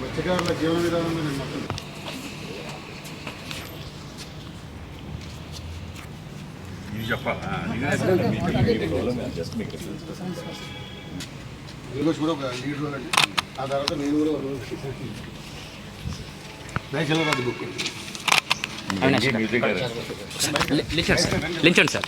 మత్స్యకారుల జీవన విధానం మొత్తం ఇది చెప్పాలా కూడా ఒక లీడ్ రోల్ అండి. ఆ తర్వాత నేను కూడా నేషనల్ బుక్ లించండి సార్.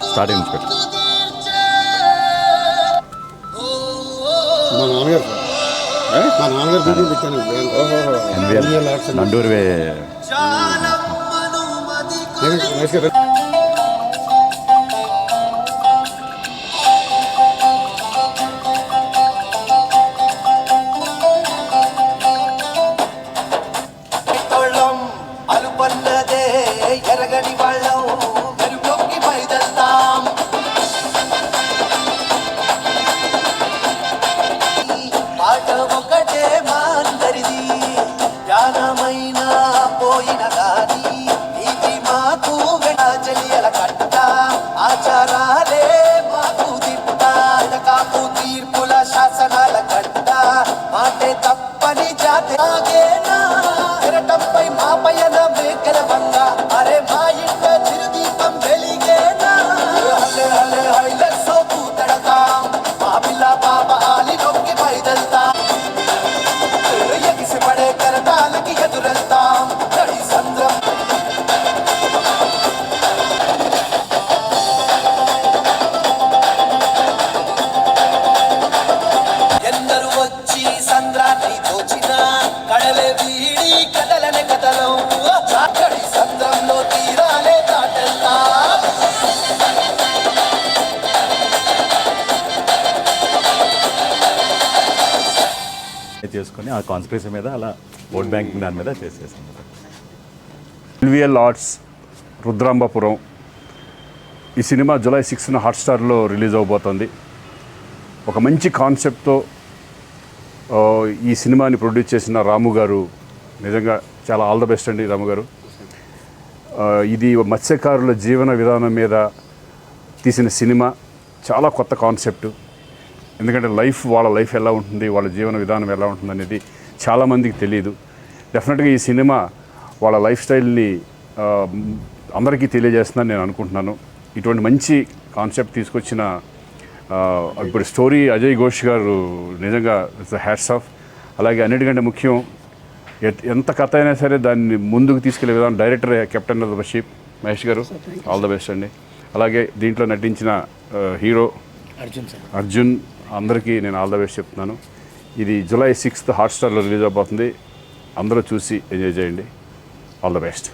స్టార్ట్ ఇన్స్పెక్టర్ మా నాన్నగారు మా నాన్నగారు బిల్డింగ్ పెట్టాను. నండూరు అలుపన్నదే ఎరగని వాళ్ళం మెరుగొక్కి బయదెళ్తాం. పాట ఒకటే మా అందరిది, జ్ఞానమైన పోయిన గాని నీతి మాకు చెలియల కట్ట, ఆచారాలే మాకు దిట్ట, కాకు తీర్పుల శాసనాల కట్ట, మాటే తప్పని జాతి ఎరటంపై మా పయన మేకల బంగ, అరే మా ఇంట చిరుదీపం వెలిగేనా, హలే హలే హైల సోపు తడతాం, మా పిల్ల పాప ఆలి నొక్కి బయదెళ్తాం, ఎగిసి పడే కరటాలకి ఎదురెళ్తాం. నడి సంద్రం ఎందరు వచ్చి సంద్రాన్ని దోచిన కడలే వీడి కదలనే కదలం, అక్కడి సంద్రంలో తీరాలే దాటెళ్తా. చేసుకొని ఆ కాన్స్పిరసీ మీద అలా ఓట్ బ్యాంక్ దాని మీద చేసేసాం. ఎల్విఎల్ ఆర్ట్స్ రుద్రాంబపురం ఈ సినిమా జూలై 6న హాట్స్టార్లో రిలీజ్ అవబోతోంది. ఒక మంచి కాన్సెప్ట్తో ఈ సినిమాని ప్రొడ్యూస్ చేసిన రాము గారు నిజంగా చాలా ఆల్ ద బెస్ట్ అండి రాము గారు. ఇది మత్స్యకారుల జీవన విధానం మీద తీసిన సినిమా, చాలా కొత్త కాన్సెప్ట్. ఎందుకంటే వాళ్ళ లైఫ్ ఎలా ఉంటుంది, వాళ్ళ జీవన విధానం ఎలా ఉంటుంది అనేది చాలామందికి తెలియదు. డెఫినెట్గా ఈ సినిమా వాళ్ళ లైఫ్ స్టైల్ని అందరికీ తెలియజేస్తుందని నేను అనుకుంటున్నాను. ఇటువంటి మంచి కాన్సెప్ట్ తీసుకొచ్చిన ఇప్పుడు స్టోరీ అజయ్ ఘోష్ గారు నిజంగా హ్యాట్స్ ఆఫ్. అలాగే అన్నిటికంటే ముఖ్యం, ఎంత కథ అయినా సరే దాన్ని ముందుకు తీసుకెళ్లే విధానం director captain of the ship Mahesh గారు, ఆల్ ద బెస్ట్ అండి. అలాగే దీంట్లో నటించిన హీరో అర్జున్ అందరికీ నేను ఆల్ ద బెస్ట్ చెప్తున్నాను. ఇది జూలై 6th హాట్స్టార్లో రిలీజ్ అవబోతుంది. అందరూ చూసి ఎంజాయ్ చేయండి. All the best.